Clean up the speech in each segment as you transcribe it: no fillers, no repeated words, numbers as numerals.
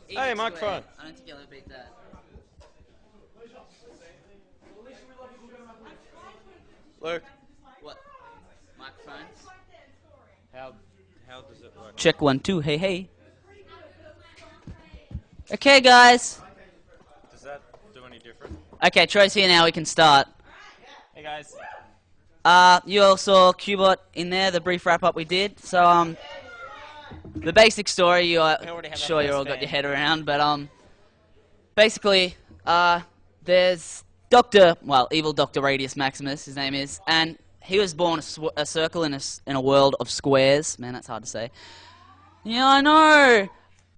Hey, microphone. I don't think you'll ever beat that. Luke, What? Microphones? how does it work? Check 1, 2. Hey, hey. Okay, guys. Does that do any different? Okay, Troy's here now. We can start. Hey guys. You all saw Qbot in there, the brief wrap-up we did. So, the basic story, you are already have sure our you all first got your fan. head around, but, basically, there's evil Dr. Radius Maximus, his name is, and he was born a circle in a world of squares. Man, that's hard to say. Yeah, I know.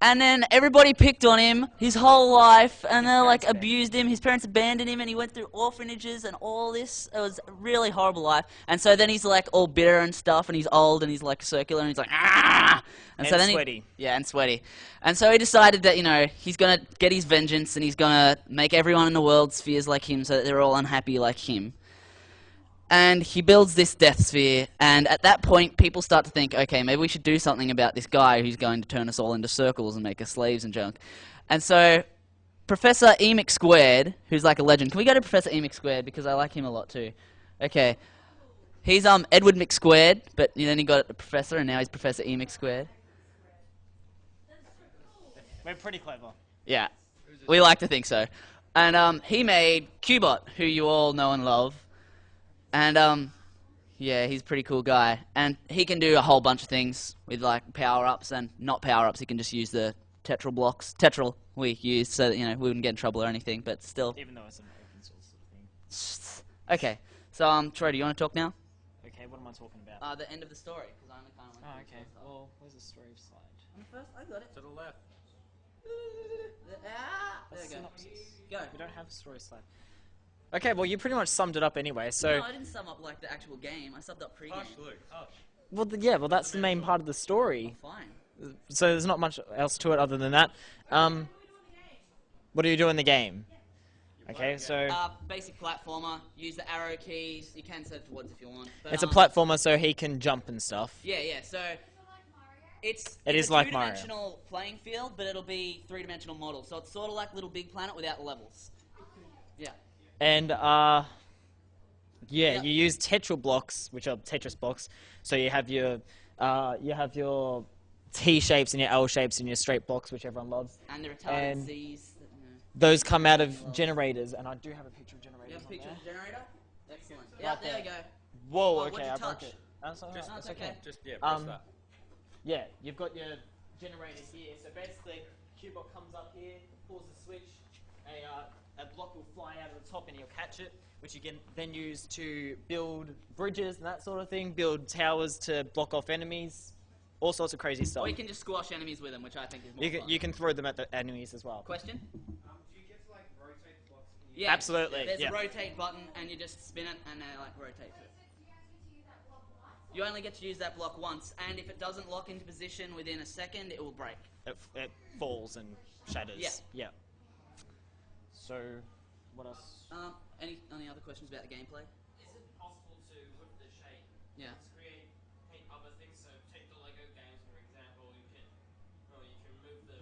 And then everybody picked on him his whole life, and they like abused him. His parents abandoned him, and he went through orphanages and all this. It was a really horrible life. And so then he's like all bitter and stuff, and he's old, and he's like circular, and he's like ah. And so then sweaty. and sweaty. And so he decided that he's gonna get his vengeance, and he's gonna make everyone in the world spheres like him, so that they're all unhappy like him. And he builds this death sphere, and at that point, people start to think, okay, maybe we should do something about this guy who's going to turn us all into circles and make us slaves and junk. And so, Professor Emic Squared, who's like a legend. Can we go to Professor Emic Squared, because I like him a lot too. Okay. He's Edward McSquared, but then he got a professor, and now he's Professor Emic Squared. We're pretty clever. Yeah, we like to think so. And he made Qbot, who you all know and love. And, yeah, he's a pretty cool guy. And he can do a whole bunch of things with, like, power-ups and not power-ups. He can just use the tetral blocks. Tetral we used so that, we wouldn't get in trouble or anything, but still. Even though it's an open source sort of thing. Okay. So, Troy, do you want to talk now? Okay, what am I talking about? The end of the story, because I'm the kind of Oh, okay. Well, where's the story slide? I got it. To the left. There we go. Synopsis. Go. We don't have a story slide. Okay, well, you pretty much summed it up anyway, so... No, I didn't sum up, like, the actual game. I summed up pre-game. Hush, Luke, hush. Well, well, that's the main part of the story. Fine. So there's not much else to it other than that. What do you do in the game? Okay, so... Basic platformer. Use the arrow keys. You can set towards if you want. But, it's a platformer, so he can jump and stuff. Yeah, so... It's is a like Mario. two-dimensional playing field, but it'll be three-dimensional model. So it's sort of like Little Big Planet without the levels. Yeah. And, Yep. you use Tetral blocks, which are Tetris blocks. So you have your T shapes and your L shapes and your straight blocks, which everyone loves. And the retarded C's. Those come out of generators, and I do have a picture of generators. You have a picture of the generator? Excellent. Right Yeah, there there. you go. Whoa, Well, okay, what'd you I broke touch? it. That's all right, Just- that's no, it's okay. okay. Just, press that. Yeah, you've got your generator here. So basically, Qbot comes up here, pulls the switch, a block will fly out of the top and you'll catch it, which you can then use to build bridges and that sort of thing, build towers to block off enemies, all sorts of crazy stuff. Or you can just squash enemies with them, which I think is more fun. You can throw them at the enemies as well. Question? Do you get to like rotate blocks? Yeah. Absolutely, There's yeah. a rotate button, and you just spin it, and they like rotate it. You only get to use that block once, and if it doesn't lock into position within a second, it will break. It falls and shatters. Yeah. So, what else? Any other questions about the gameplay? Is it possible to, with the shape, Yeah. create other things? So take the Lego games, for example, you can move the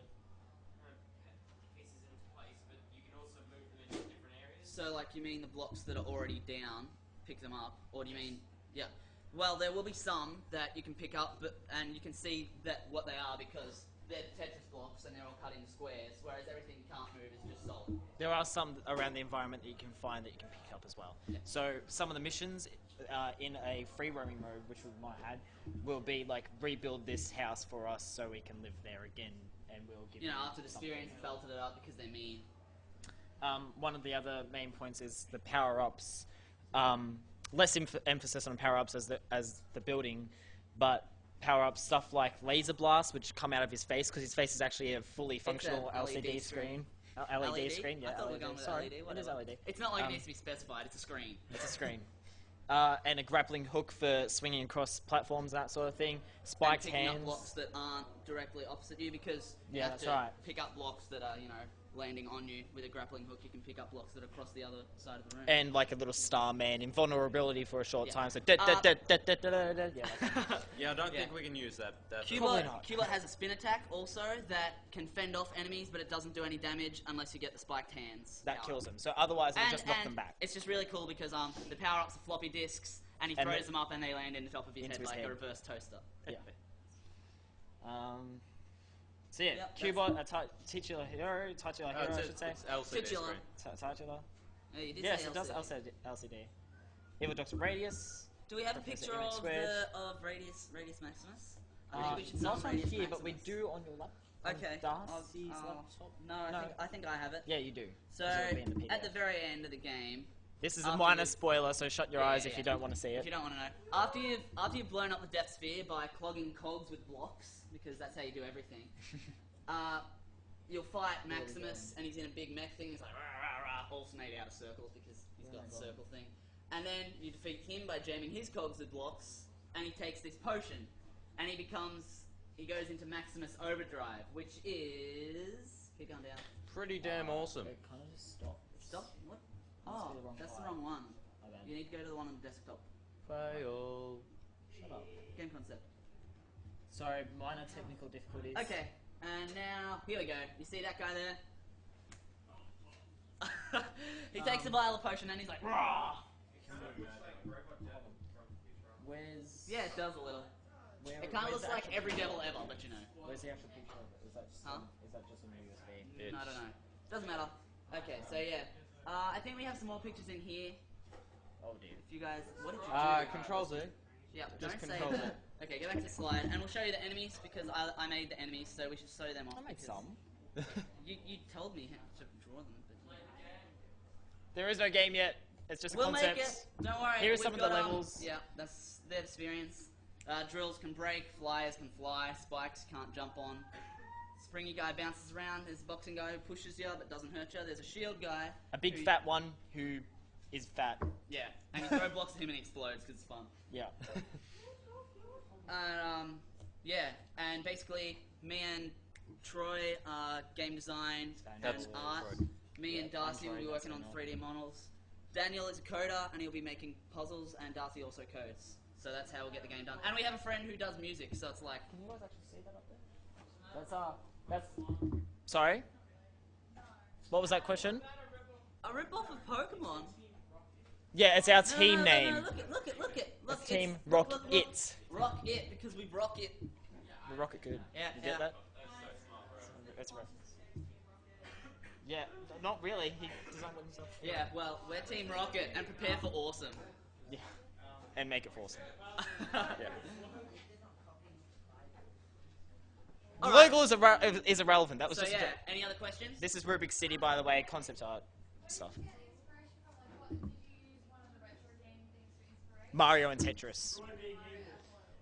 pieces into place, but you can also move them into different areas. So, like, you mean the blocks that are already down, pick them up, or do you mean, yeah? Well, there will be some that you can pick up, and you can see what they are because they're Tetris blocks and they're all cut into squares, whereas everything you can't move is just solid. There are some around the environment that you can find that you can pick up as well. Yeah. So some of the missions in a free roaming mode, which we might have, will be like rebuild this house for us so we can live there again, and we'll give After the Syrians belted it up because they're mean. One of the other main points is the power-ups. Less emphasis on power-ups as the building, but power-ups stuff like laser blasts, which come out of his face because his face is actually a fully functional a LCD LED screen. LED screen, yeah. I thought we were LED. going with Sorry, LED. it is Whatever. LED. It's not like it needs to be specified. It's a screen. It's a screen. And a grappling hook for swinging across platforms, that sort of thing. Spiked and picking hands. up blocks that aren't directly opposite you, because you Yeah, have that's to right. pick up blocks that are, you know, landing on you. With a grappling hook, you can pick up blocks that are across the other side of the room. And like a little Starman, invulnerability for a short Yeah. time. So Uh, yeah, like Yeah, I don't Yeah. think we can use that. Probably not. Cubot has a spin attack also that can fend off enemies, but it doesn't do any damage unless you get the spiked hands. that power. kills them. So otherwise, it'll And, just knock and them back. it's just really cool because the power ups are floppy disks, and he And throws the- them up and they land in the top of his into head his like head. a reverse toaster. Yeah. So yeah, Yep, Cubot, titular hero, I should say. It's LCD Titular. screen. Titular. Oh, you did Yes, say it does LCD. LCD. Evil Doctor Radius. Do we have a Professor picture Emmett of Squared. Radius Maximus? I think we should Not summon on Radius here, but we Maximus. do on your laptop. Okay. Darcy's I'll- laptop. No, No. I think I have it. Yeah, you do. So It'll be in the at the PDF. very end of the game, This is a after minor you- spoiler, so shut your Yeah, eyes yeah, if you yeah. don't want to see if it. you don't want to know, after you've blown up the Death Sphere by clogging cogs with blocks, because that's how you do everything, you'll fight Maximus, and he's in a big mech thing. He's like rah rah rah, alternate out of circles because he's got the circle thing. And then you defeat him by jamming his cogs with blocks, and he takes this potion, and he goes into Maximus Overdrive, which is keep going down. Pretty damn awesome. Kind of just stop. Stop. What? Must Oh, be the wrong that's the file. wrong one. My bad. You need to go to the one on the desktop. Fail. Shut up. Game concept. Sorry, minor technical difficulties. Okay, and now here we go. You see that guy there? He takes a vial of potion and he's like, "Rah!" Where's Yeah, it does a little. Where, It kind of where's looks the like actual every picture? devil ever, but you know. Where's the actual picture of it? Is that just Huh? is that just on a USB? Bitch. I don't know. Doesn't matter. Okay, so yeah. I think we have some more pictures in here. Oh dear. If you guys, what did you do? Control Z. Yeah, just don't save control that. Okay, go back to the slide, and we'll show you the enemies because I made the enemies, so we should show them off. I made because some. You told me how to draw them, but There is no game yet. It's just a we'll concept. make it. Don't worry. Here are we've some of the got, levels. Yeah, that's their experience. Drills can break, flyers can fly, spikes can't jump on. Springy guy bounces around. There's a boxing guy who pushes you but doesn't hurt you. There's a shield guy. A big who- fat one who is fat. Yeah, and you throw blocks at him and he explodes because it's fun. Yeah. Yeah, and basically me and Troy are game design That's and art. Troy. Me and Yeah, Darcy I'm will be Troy, working on that's 3D models. Daniel is a coder and he'll be making puzzles, and Darcy also codes. So that's how we'll get the game done. And we have a friend who does music, so it's like, Can you guys actually see that up there? That's Sorry. What was that question? a rip-off of Pokemon. Yeah, it's our No, team no, name. No, look it. Look, It's Team look, Rock look. It. Rock it, because we rock it. The Rocket Good. Yeah, You yeah. get that? That's a reference. Yeah, not really. He designed it himself. Yeah, well, we're Team Rocket, and prepare for awesome. Yeah. And make it awesome. Yeah. All The right. logo is irrelevant. That was So just a yeah, joke. any other questions? This is Rubik's City, by the way, concept art stuff. Mario and Tetris.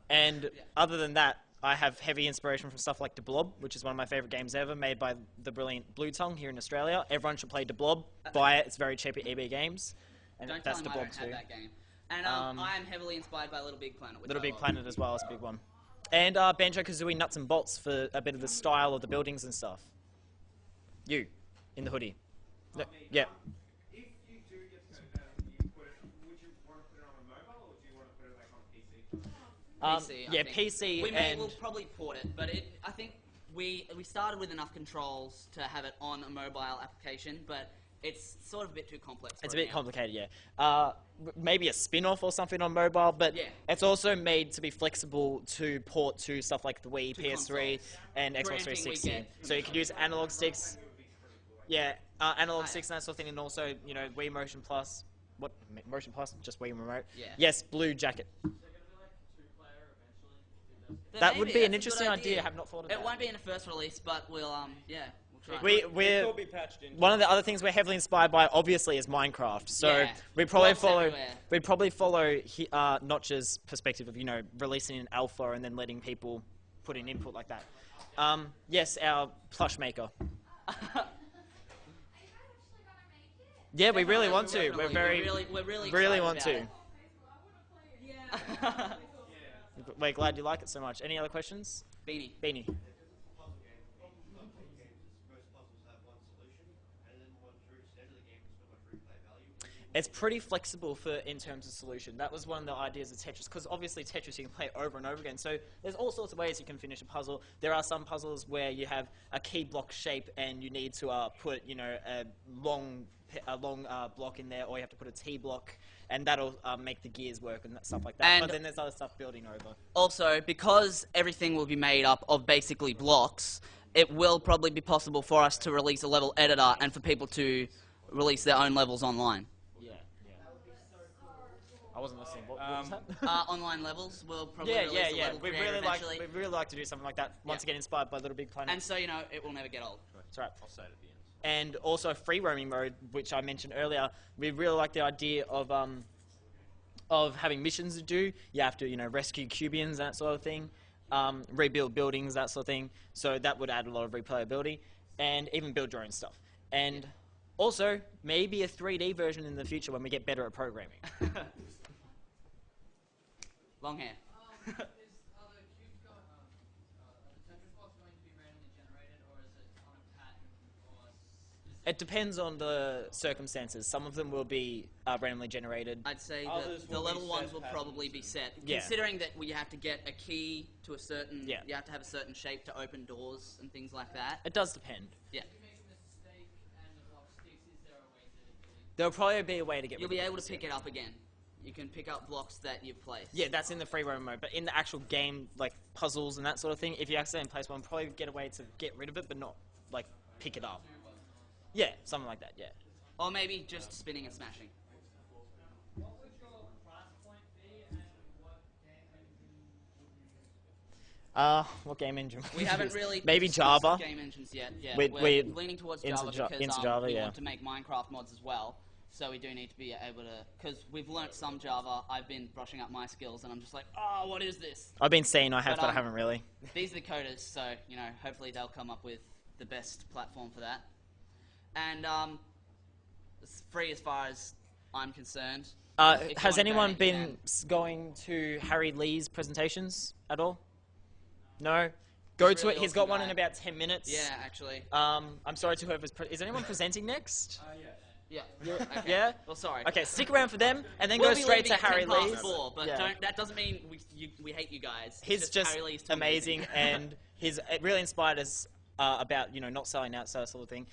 And other than that, I have heavy inspiration from stuff like De Blob, which is one of my favorite games ever, made by the brilliant Blue Tongue here in Australia. Everyone should play De Blob. Buy it. It's very cheap at EB Games. And Don't that's tell De him I Blob don't have too. that game. And I am heavily inspired by Little Big Planet. Which Little I Big love. Planet as well is a big one. And Banjo-Kazooie Nuts and Bolts for a bit of the style of the buildings and stuff. You, in the hoodie. No, yeah. If you do get to you put it, would you want to put it on a mobile or do you want to put it like on a PC? PC, I Yeah, think. PC We'll probably port it, but I think we started with enough controls to have it on a mobile application, but it's sort of a bit too complex. It's a for it bit now. complicated, yeah. Maybe a spin-off or something on mobile, but Yeah. it's also made to be flexible to port to stuff like the Wii, To PS3, consoles. and Xbox Granting we 360. get So you could use analog sticks. Yeah, analog yeah. sticks and that sort of thing, and also, you know, Wii Motion Plus. What? Motion Plus? Just Wii Remote? Yeah. Yes, blue jacket. But That would maybe, be an that's a good interesting idea. I have not thought of It that. won't be in the first release, but we'll try. We're Will be patched in. one of the other things we're heavily inspired by, obviously, is Minecraft. So Yeah, we'd probably blocks everywhere. follow Notch's perspective of, you know, releasing an alpha and then letting people put in input like that. Yes, our plush maker. Yeah, we really want to. We're very we're really really excited want about to. it. We're glad you like it so much. Any other questions? Beanie. Beanie. Puzzle game. Problem with RPG games is most puzzles have one solution, and then once you reach the end of the game, there's not much replay value. It's pretty flexible in terms of solution. That was one of the ideas of Tetris, because obviously Tetris you can play over and over again. So there's all sorts of ways you can finish a puzzle. There are some puzzles where you have a key block shape and you need to put a long block in there, or you have to put a T block, and that'll make the gears work and stuff like that. And but then there's other stuff building over. Also, because everything will be made up of basically blocks, it will probably be possible for us to release a level editor and for people to release their own levels online. Yeah. I wasn't listening. What was that? Online levels will probably Yeah. release a level We creator really eventually. like to do something like that. Once Yeah. again, inspired by Little Big Planet. And so, it will never get old. That's right. I'll say it at the end. And also free roaming mode, which I mentioned earlier. We really like the idea of having missions to do. You have to, rescue Cubians, that sort of thing, rebuild buildings, that sort of thing. So that would add a lot of replayability, and even build your own stuff. And also, maybe a 3D version in the future when we get better at programming. Long hair. Are the cubes going, are the Tetris blocks going to be randomly generated, or is it on a pattern, or It depends on the circumstances. Some of them will be randomly generated. I'd say Others the will be level set ones will patterns. probably be set. Yeah. Considering that you have to get a key to a certain, Yeah. you have to have a certain shape to open doors and things like that. It does depend. Yeah. if you make a mistake and the block sticks, is there a way to delete? There'll probably be a way to get You'll rid be of able to those, pick yeah. it up again. You can pick up blocks that you've placed. Yeah, that's in the free roam mode. But in the actual game, like puzzles and that sort of thing, if you accidentally place one, probably get a way to get rid of it, but not like pick it up. Yeah, something like that. Yeah. Or maybe just spinning and smashing. What would your price point be, and what game engine would you use? What game engine? would We you haven't use? really Maybe discussed Java. game engines yet. Yeah, We're we're leaning towards into Java because into Java, we yeah. want to make Minecraft mods as well. So we do need to be able to, because we've learnt some Java. I've been brushing up my skills, and I'm just like, oh, what is this? I've been saying I have, But, but I haven't really. These are the coders, so hopefully they'll come up with the best platform for that. And it's free as far as I'm concerned. If you Has wanna anyone donate, you been can. going to Harry Lee's presentations at all? No? Go He's to really it. He's awesome got one guy. in about 10 minutes. Yeah, actually. I'm sorry to whoever's... Is anyone presenting next? Yeah. Okay. Yeah? Well, sorry. Okay, stick around for them, and then We'll go be straight leaving to at Harry 4:10, Lee's. but Yeah. that doesn't mean we hate you guys. It's He's just Harry Lee's too amazing, and it really inspired us about not selling out, so that sort of thing.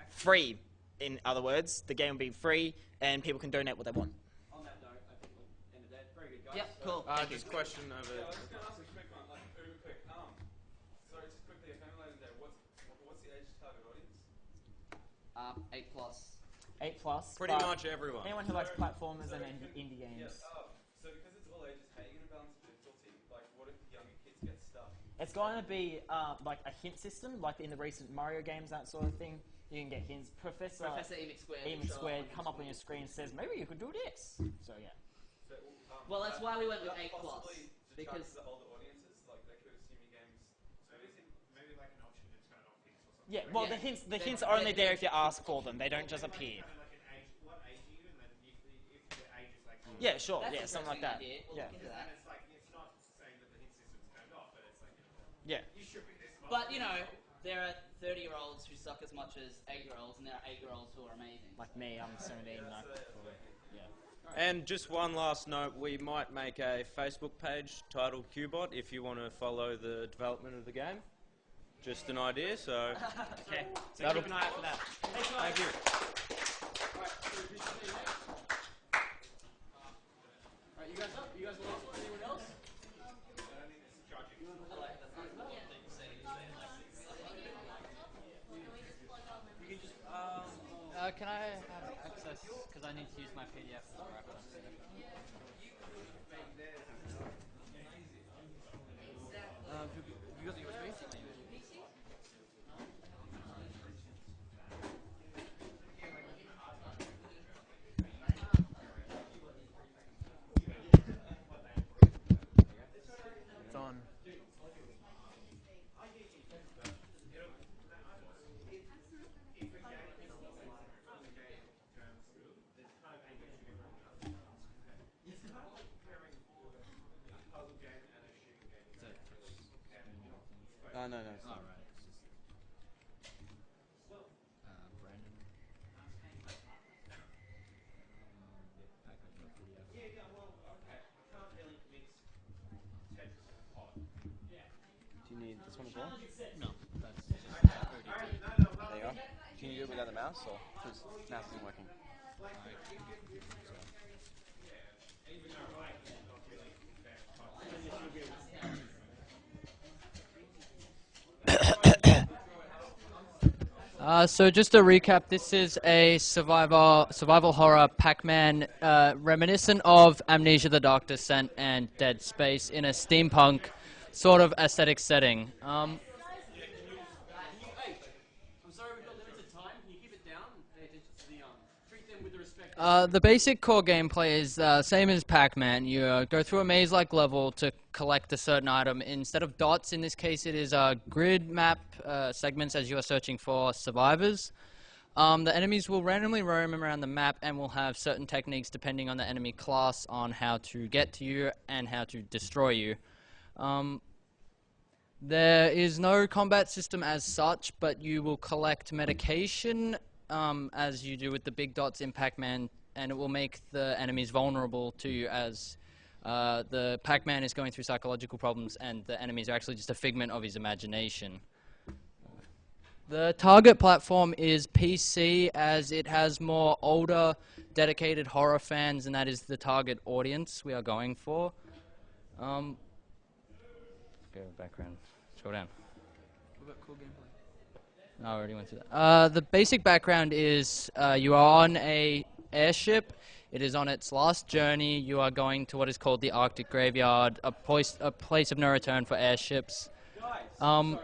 Free, in other words. The game will be free, and people can donate what they want. On that note, I think we'll end it there. Very good, guys. Yep, cool. Thank you. Just question over. I was going to ask a quick one, like uber quick. So just quickly, if anyone in there, what's the age target audience? 8 plus. 8+. Pretty but much everyone. Anyone who likes platformers and indie games. Yes. So because it's all ages, how are you going to balance the difficulty? Like, what if the younger kids get stuck? It's going to be like a hint system, like in the recent Mario games, that sort of thing. You can get hints. Professor Emic Squared. Even will show Squared on come up on your your screen and says, maybe you could do this. So yeah. So, Well, that's why we went with 8 plus. possibly to Because target the older audiences, like they could assume your games. Maybe like an option to turn off hints or something. Yeah. Well, Yeah. the hints are only there if you ask for them. They don't just appear. Kind of like an age. What age are you? And then if the age is like. Yeah, sure. that's Yeah, an something like that. interesting idea. We'll Yeah. look into And that. it's like it's not saying that the hint system's turned off, but it's like Yeah. you should be this. But there are 30-year-olds who suck as much as 8-year-olds, and there are 8-year-olds who are amazing. Like me, I'm 17. Yeah. And just one last note, we might make a Facebook page titled Qbot if you want to follow the development of the game. Just an idea, so Okay. So That'll- keep an eye out for that. Thanks, guys. thank you. Alright, you guys up? You guys last one? Anyone else? Can I have access? Because I need to use my PDF for reference. You got the USB? It's on. puzzle game and a you need this one as well? No, that's just There you go. Can you do it without the mouse, or because mouse isn't working? So just to recap, this is a survival horror Pac-Man reminiscent of Amnesia: The Dark Descent and Dead Space in a steampunk sort of aesthetic setting. I'm sorry, we've got limited time. Can you keep it down and pay attention to the treat them with the respect? The basic core gameplay is same as Pac-Man. You go through a maze-like level to collect a certain item. Instead of dots, in this case, it is grid map segments as you are searching for survivors. The enemies will randomly roam around the map and will have certain techniques depending on the enemy class on how to get to you and how to destroy you. There is no combat system as such, but you will collect medication as you do with the big dots in Pac-Man, and it will make the enemies vulnerable to you as the Pac-Man is going through psychological problems and the enemies are actually just a figment of his imagination. The target platform is PC, as it has more older, dedicated horror fans, and that is the target audience we are going for. Go background. Scroll down. What about cool gameplay? No, I already went through that. The basic background is you are on a airship. It is on its last journey. You are going to what is called the Arctic Graveyard, a place of no return for airships. Sorry.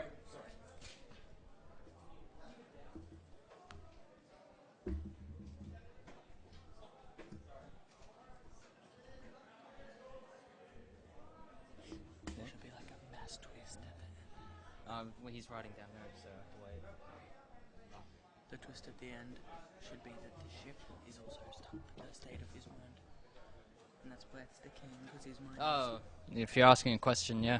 There should be like a mass twist at the end. Well, he's writing down notes, so I have to wait. The twist at the end should be that the ship is also the state of his mind. And that's why it's the king, because his mind Oh, if you're asking a question, yeah.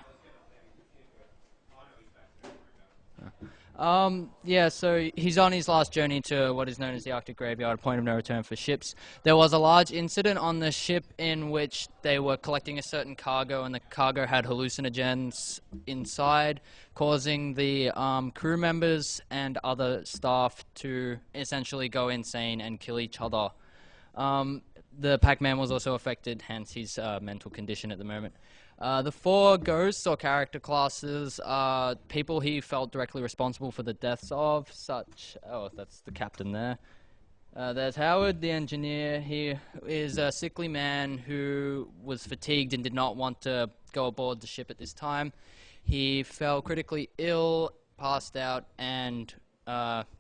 Yeah, so he's on his last journey to what is known as the Arctic Graveyard, a point of no return for ships. There was a large incident on the ship in which they were collecting a certain cargo, and the cargo had hallucinogens inside, causing the crew members and other staff to essentially go insane and kill each other. The Pac-Man was also affected, hence his mental condition at the moment. The 4 ghosts or character classes are people he felt directly responsible for the deaths of, such... Oh, that's the captain there. There's Howard, the engineer. He is a sickly man who was fatigued and did not want to go aboard the ship at this time. He fell critically ill, passed out, and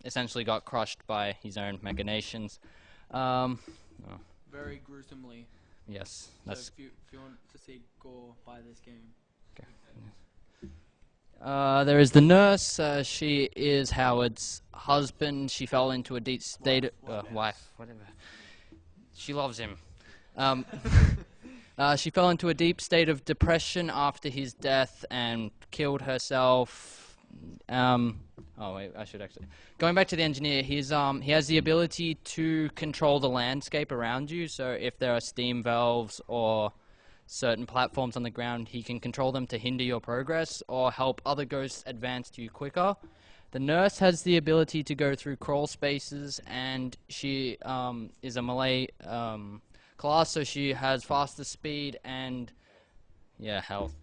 essentially got crushed by his own machinations. very gruesomely. Yes, So that's... if you want to see gore, buy this game. There is the nurse. She is Howard's husband. She fell into a deep state of... wife, whatever. She loves him. She fell into a deep state of depression after his death and killed herself. Oh wait, I should actually... Going back to the engineer, he has the ability to control the landscape around you. So if there are steam valves or certain platforms on the ground, he can control them to hinder your progress or help other ghosts advance to you quicker. The nurse has the ability to go through crawl spaces, and she is a melee class, so she has faster speed and health.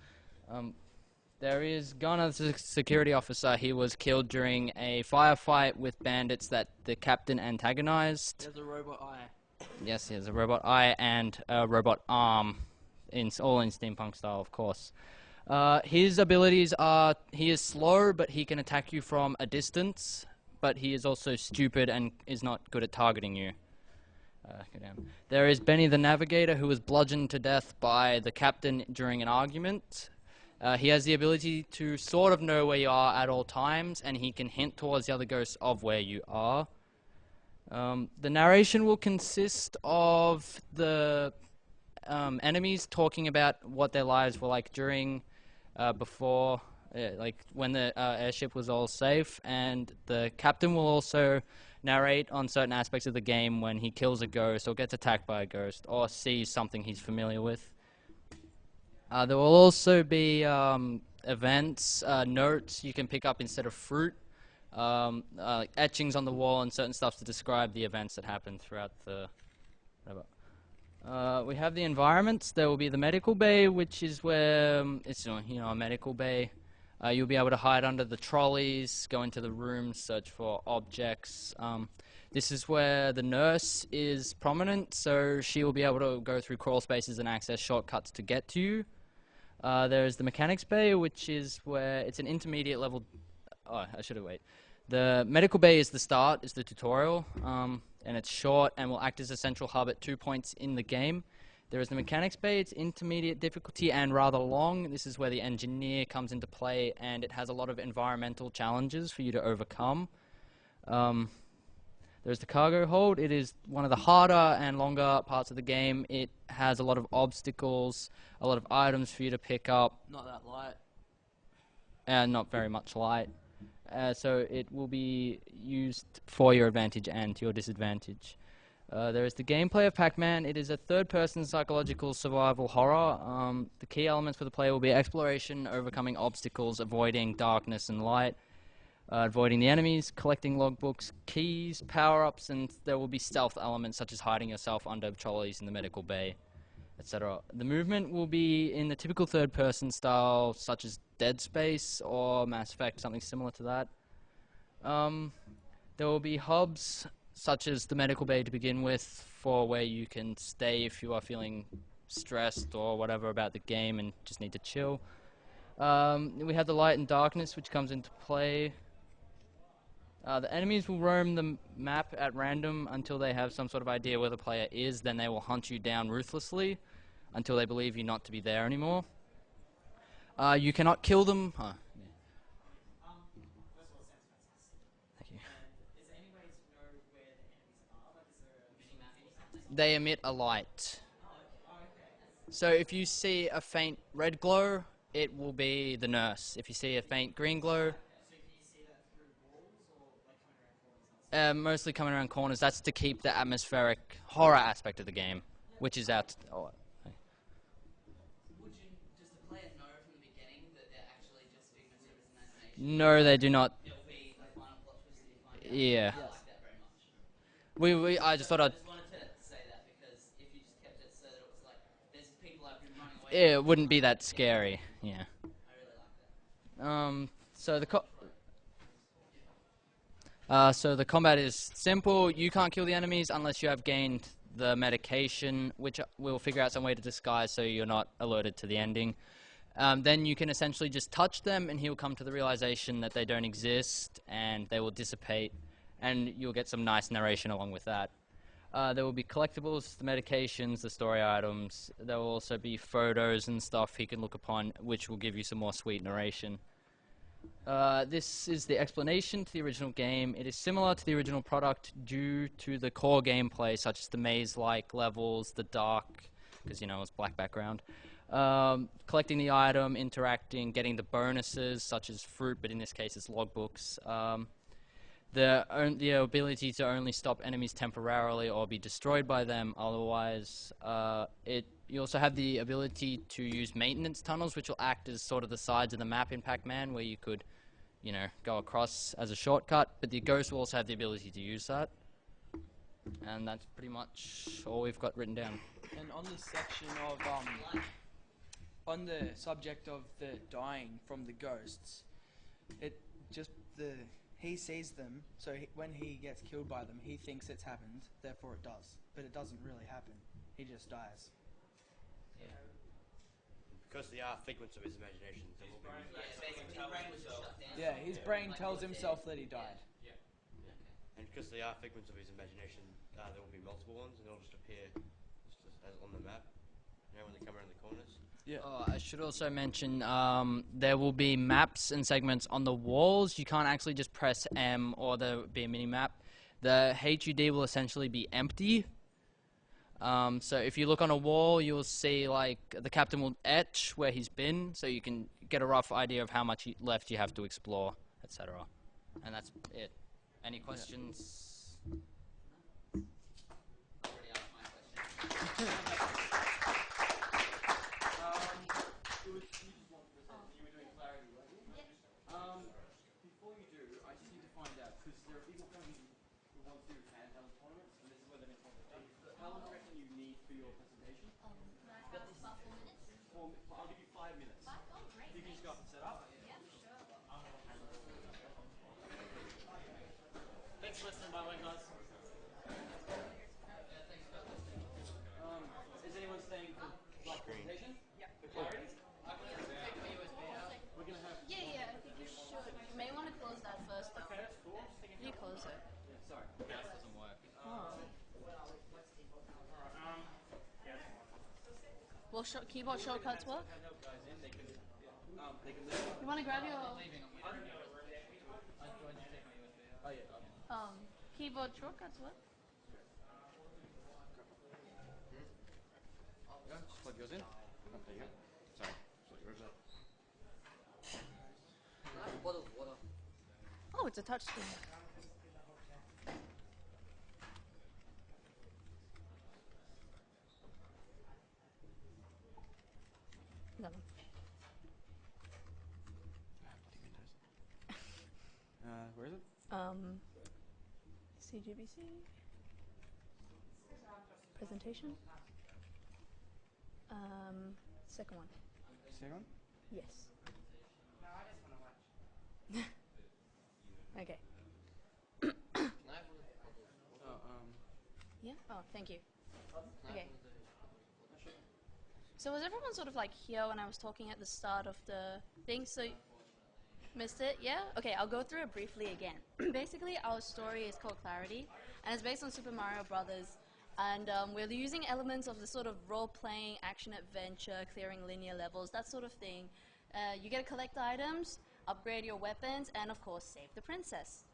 There is Gunnar, the security officer. He was killed during a firefight with bandits that the captain antagonized. There's a robot eye. Yes, he has a robot eye and a robot arm, all in steampunk style, of course. His abilities are, he is slow, but he can attack you from a distance, but he is also stupid and is not good at targeting you. Go down. There is Benny the Navigator, who was bludgeoned to death by the captain during an argument. He has the ability to sort of know where you are at all times, and he can hint towards the other ghosts of where you are. The narration will consist of the enemies talking about what their lives were like during, before, like when the airship was all safe, and the captain will also narrate on certain aspects of the game when he kills a ghost or gets attacked by a ghost or sees something he's familiar with. There will also be events, notes you can pick up instead of fruit, like etchings on the wall and certain stuff to describe the events that happen throughout the. We have the environments. There will be the medical bay, which is where it's a medical bay. You'll be able to hide under the trolleys, go into the rooms, search for objects. This is where the nurse is prominent, so she will be able to go through crawl spaces and access shortcuts to get to you. There's the mechanics bay, which is where it's an intermediate level. Oh, I should have waited. The medical bay is the start, is the tutorial, and it's short and will act as a central hub at 2 points in the game. There is the mechanics bay. It's intermediate difficulty and rather long. This is where the engineer comes into play, and it has a lot of environmental challenges for you to overcome. There's the cargo hold. It is one of the harder and longer parts of the game. It has a lot of obstacles, a lot of items for you to pick up. Not that light. And not very much light. So it will be used for your advantage and to your disadvantage. There is the gameplay of Pac-Man. It is a third-person psychological survival horror. The key elements for the player will be exploration, overcoming obstacles, avoiding darkness and light, avoiding the enemies, collecting logbooks, keys, power-ups, and there will be stealth elements such as hiding yourself under trolleys in the medical bay, etc. The movement will be in the typical third-person style, such as Dead Space or Mass Effect, something similar to that. There will be hubs such as the medical bay to begin with, for where you can stay if you are feeling stressed or whatever about the game and just need to chill. We have the light and darkness, which comes into play. The enemies will roam the map at random until they have some sort of idea where the player is. Then they will hunt you down ruthlessly until they believe you not to be there anymore. You cannot kill them. Huh. Yeah. First of all, sounds fantastic. Thank you. And is there any way to know where the enemies are? Like, is there a mini-map? They emit a light. Oh, okay. So if you see a faint red glow, it will be the nurse. If you see a faint green glow, So can you see that through walls or like coming around corners and stuff? mostly coming around corners. That's to keep the atmospheric horror aspect of the game, which is out. Oh, Does the player know from the beginning that they're actually just figments of his imagination? no, they do not. It'll be the final plot twist that you find out. Yeah. I like that very much. I just thought I'd. I just wanted to say that because if you just kept it so that it was like, there's people I've been running away It wouldn't be that scary. Yeah. I really like that. So the combat is simple. You can't kill the enemies unless you have gained the medication, which we'll figure out some way to disguise so you're not alerted to the ending. Then you can essentially just touch them, and he'll come to the realization that they don't exist, and they will dissipate, and you'll get some nice narration along with that. There will be collectibles, the medications, the story items. There will also be photos and stuff he can look upon, which will give you some more sweet narration. This is the explanation to the original game. It is similar to the original product due to the core gameplay, such as the maze-like levels, the dark, because it's black background. Collecting the item, interacting, getting the bonuses, such as fruit, but in this case it's logbooks. The ability to only stop enemies temporarily or be destroyed by them otherwise. You also have the ability to use maintenance tunnels, which will act as sort of the sides of the map in Pac-Man, where you could, go across as a shortcut, but the Ghost will also have the ability to use that. And that's pretty much all we've got written down. And on the section of, on the subject of the dying from the ghosts, he sees them, so when he gets killed by them, he thinks it's happened, therefore it does. But it doesn't really happen. He just dies. Because they are figments of his imagination. There will be His brain tells himself that he died. and because they are figments of his imagination, there will be multiple ones, and they'll just appear just as on the map. When they come around the corners. Yeah. I should also mention there will be maps and segments on the walls. You can't actually just press M or there will be a mini-map. The HUD will essentially be empty. So if you look on a wall, you'll see like the captain will etch where he's been, so you can get a rough idea of how much left you have to explore, etc. And that's it. Any questions? Already asked my question. You were doing clarity find out, because there are people coming who want to do handheld tournaments, and this is where they've been talking about. How long do you reckon you need for your presentation? About 4 minutes. I'll give you 5 minutes. Oh, great. You can just go up and set up. Yeah, sure. Thanks for listening, by the way, guys. Is anyone staying for like presentation? Yeah. Clarity? We're gonna have. Yeah, I think you should. You may want to close that first, though. Okay, that's cool. You close it. Yeah, sorry. Mouse doesn't work. Oh. Will keyboard shortcuts work? You want to grab your Oh yeah. keyboard shortcuts work? Yeah, just plug yours in. Oh, there you go. Sorry. Just let yours up. Oh, it's a touch screen. No. Where is it? CGBC. Presentation. Second one. Second one? Yes. No, I just want to watch. Okay. Yeah? Oh, thank you. Okay. So was everyone sort of like here when I was talking at the start of the thing? So missed it? Yeah? Okay, I'll go through it briefly again. Basically, our story is called Clarity, and it's based on Super Mario Brothers. And we're using elements of the sort of role-playing, action-adventure, clearing linear levels, that sort of thing. You get to collect items, upgrade your weapons, and of course, save the princess.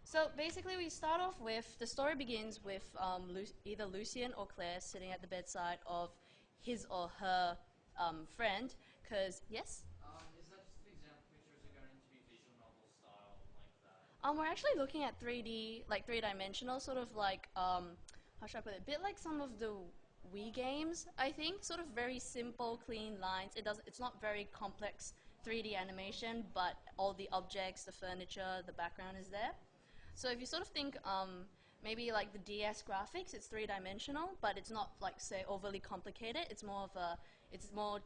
So basically, we start off with, the story begins with either Lucien or Claire sitting at the bedside of his or her friend, because, yes? Is that just an example picture? Is it going to be visual novel style like that? We're actually looking at 3D, like three-dimensional, sort of like, how should I put it? A bit like some of the Wii games, I think. Sort of very simple, clean lines. It's not very complex 3D animation, but all the objects, the furniture, the background is there. So if you sort of think maybe like the DS graphics, it's three-dimensional, but it's not like, say, overly complicated. It's more of a, it's more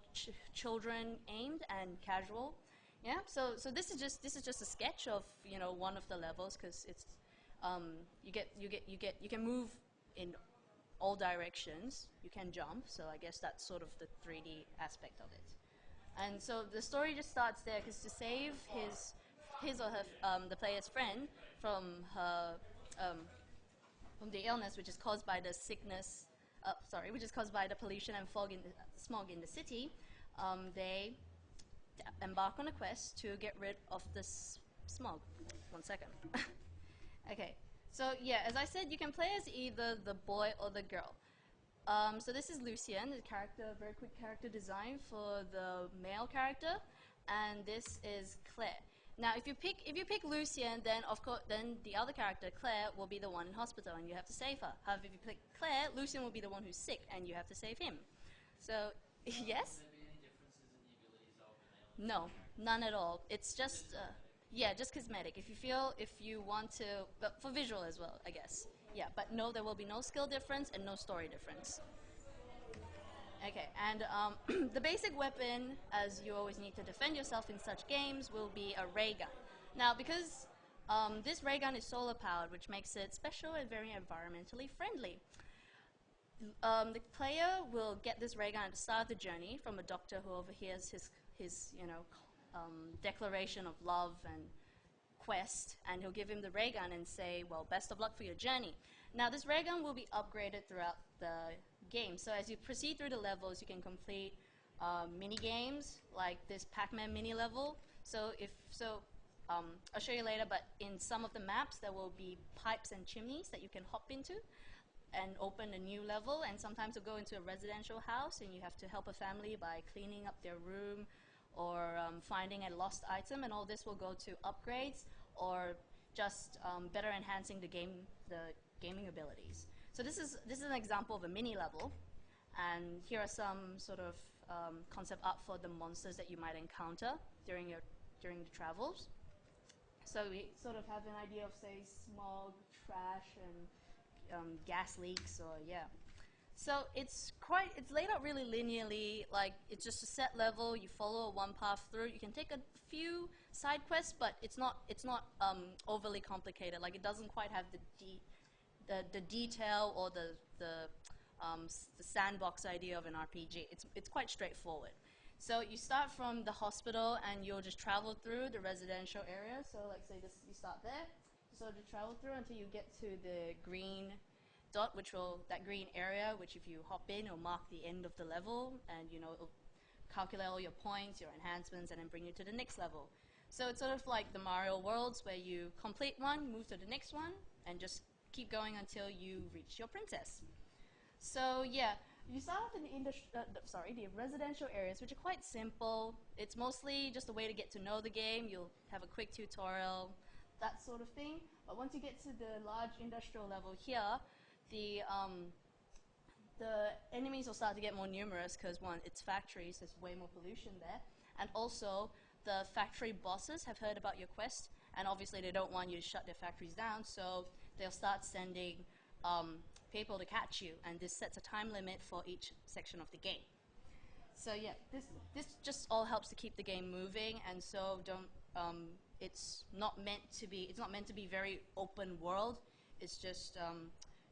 children aimed and casual. Yeah. So this is just a sketch of, you know, one of the levels, because it's you can move in all directions. You can jump. So I guess that's sort of the 3D aspect of it. And so the story just starts there, because to save his or her the player's friend from her from the illness, which is caused by the sickness, which is caused by the pollution and smog in the city, they embark on a quest to get rid of this smog. 1 second. Okay. So yeah, as I said, you can play as either the boy or the girl. So this is Lucien, the character, very quick character design for the male character, and this is Claire. Now, if you pick Lucien, then of course, then the other character, Claire, will be the one in hospital, and you have to save her. However, if you pick Claire, Lucien will be the one who's sick, and you have to save him. So, yes. Will there be any differences in the abilities of the male? No, none at all. It's just, yeah, just cosmetic. If you want to, but for visual as well, I guess. Yeah, but no, there will be no skill difference and no story difference. Okay, and the basic weapon, as you always need to defend yourself in such games, will be a ray gun. Now, because this ray gun is solar powered, which makes it special and very environmentally friendly. The player will get this ray gun at the start of the journey from a doctor who overhears his declaration of love and quest, and he'll give him the ray gun and say, well, best of luck for your journey. Now, this ray gun will be upgraded throughout the game. So as you proceed through the levels, you can complete mini games like this Pac-Man mini level. So I'll show you later, but in some of the maps, there will be pipes and chimneys that you can hop into and open a new level, and sometimes you'll go into a residential house and you have to help a family by cleaning up their room or finding a lost item, and all this will go to upgrades or just better enhancing the gaming abilities. So this is an example of a mini level, and here are some sort of concept art for the monsters that you might encounter during the travels. So we sort of have an idea of, say, smog, trash, and gas leaks, or yeah. So it's laid out really linearly, like it's just a set level, you follow one path through. You can take a few side quests, but it's not overly complicated. Like it doesn't quite have the detail or the sandbox idea of an RPG. It's quite straightforward. So you start from the hospital and you'll just travel through the residential area. So like say this, you start there, you sort of travel through until you get to the green dot, that green area, which if you hop in, it'll mark the end of the level, and it'll calculate all your points, your enhancements, and then bring you to the next level. So it's sort of like the Mario worlds where you complete one, move to the next one, and just keep going until you reach your princess. So yeah, you start off in the residential areas, which are quite simple. It's mostly just a way to get to know the game. You'll have a quick tutorial, that sort of thing. But once you get to the large industrial level here, the enemies will start to get more numerous because, one, it's factories, there's way more pollution there, and also the factory bosses have heard about your quest, and obviously they don't want you to shut their factories down, so they'll start sending people to catch you, and this sets a time limit for each section of the game. So yeah, this just all helps to keep the game moving, and so it's not meant to be very open world. It's just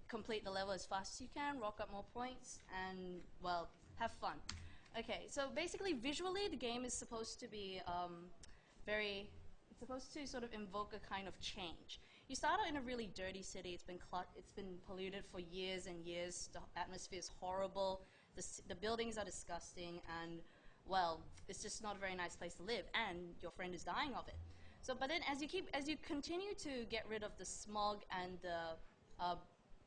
complete the level as fast as you can, rack up more points, and, well, have fun. Okay, so basically, visually, the game is supposed to be it's supposed to sort of invoke a kind of change. You start out in a really dirty city. It's been polluted for years and years. The atmosphere is horrible. The buildings are disgusting, and, well, it's just not a very nice place to live, and your friend is dying of it. So, but then as you continue to get rid of the smog and the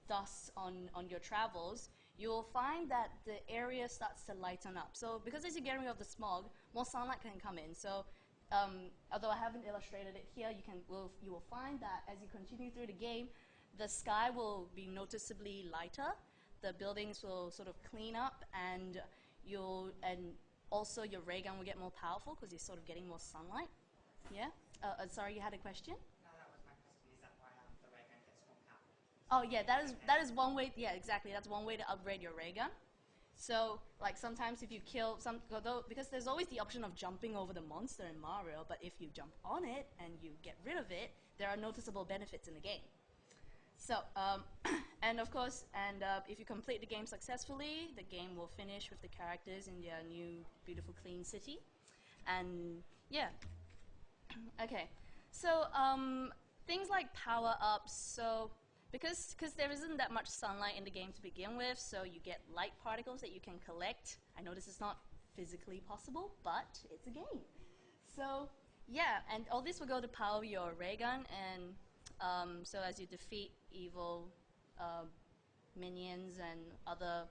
dust on your travels, you will find that the area starts to lighten up. So because as you're getting rid of the smog, more sunlight can come in. So although I haven't illustrated it here, you will find that as you continue through the game, the sky will be noticeably lighter, the buildings will sort of clean up, and also your ray gun will get more powerful because you're sort of getting more sunlight. Yeah? Sorry, you had a question? Oh yeah, that is one way. Yeah, exactly. That's one way to upgrade your ray gun. So, like sometimes if you kill because there's always the option of jumping over the monster in Mario, but if you jump on it and you get rid of it, there are noticeable benefits in the game. So, and of course, if you complete the game successfully, the game will finish with the characters in their new, beautiful, clean city, and yeah. Okay, so things like power-ups. So because there isn't that much sunlight in the game to begin with, so you get light particles that you can collect. I know this is not physically possible, but it's a game. So yeah, and all this will go to power your ray gun, and so as you defeat evil minions and other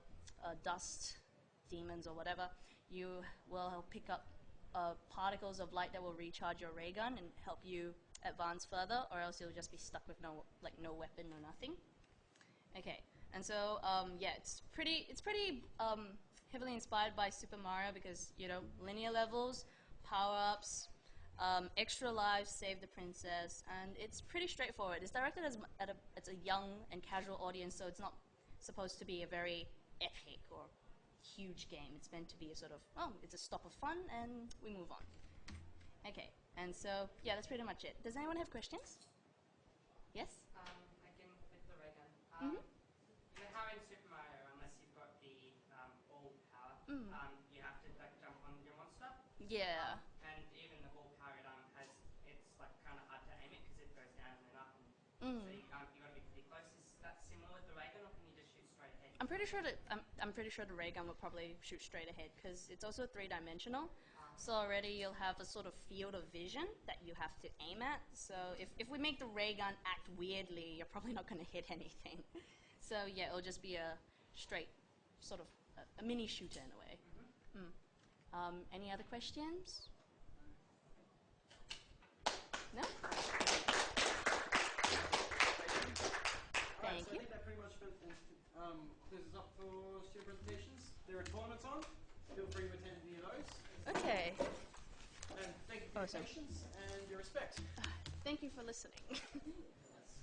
dust demons or whatever, you will pick up particles of light that will recharge your ray gun and help you advance further, or else you'll just be stuck with no weapon, no nothing. Okay, and so yeah, it's pretty heavily inspired by Super Mario because linear levels, power-ups, extra lives, save the princess, and it's pretty straightforward. It's directed at a young and casual audience, so it's not supposed to be a very epic or huge game. It's meant to be a sort of, it's a stop of fun, and we move on. Okay, and so, yeah, that's pretty much it. Does anyone have questions? Yes? Again, with the ray gun. Mm-hmm. You know how in Super Mario, unless you've got the all power, you have to jump on your monster? Yeah. And even the all power it's kind of hard to aim it because it goes down and then up, and so you got to be pretty close. Is that similar with the ray gun, or can you just shoot straight ahead? I'm pretty sure the ray gun will probably shoot straight ahead because it's also three-dimensional. So already you'll have a sort of field of vision that you have to aim at. So if we make the ray gun act weirdly, you're probably not going to hit anything. So yeah, it'll just be a straight sort of a mini shooter in a way. Any other questions? No? Thank you. I think that pretty much clears us up for student presentations. There are tournaments on. Feel free to attend any of those. Okay. And thank you for your patience and your respect. Thank you for listening.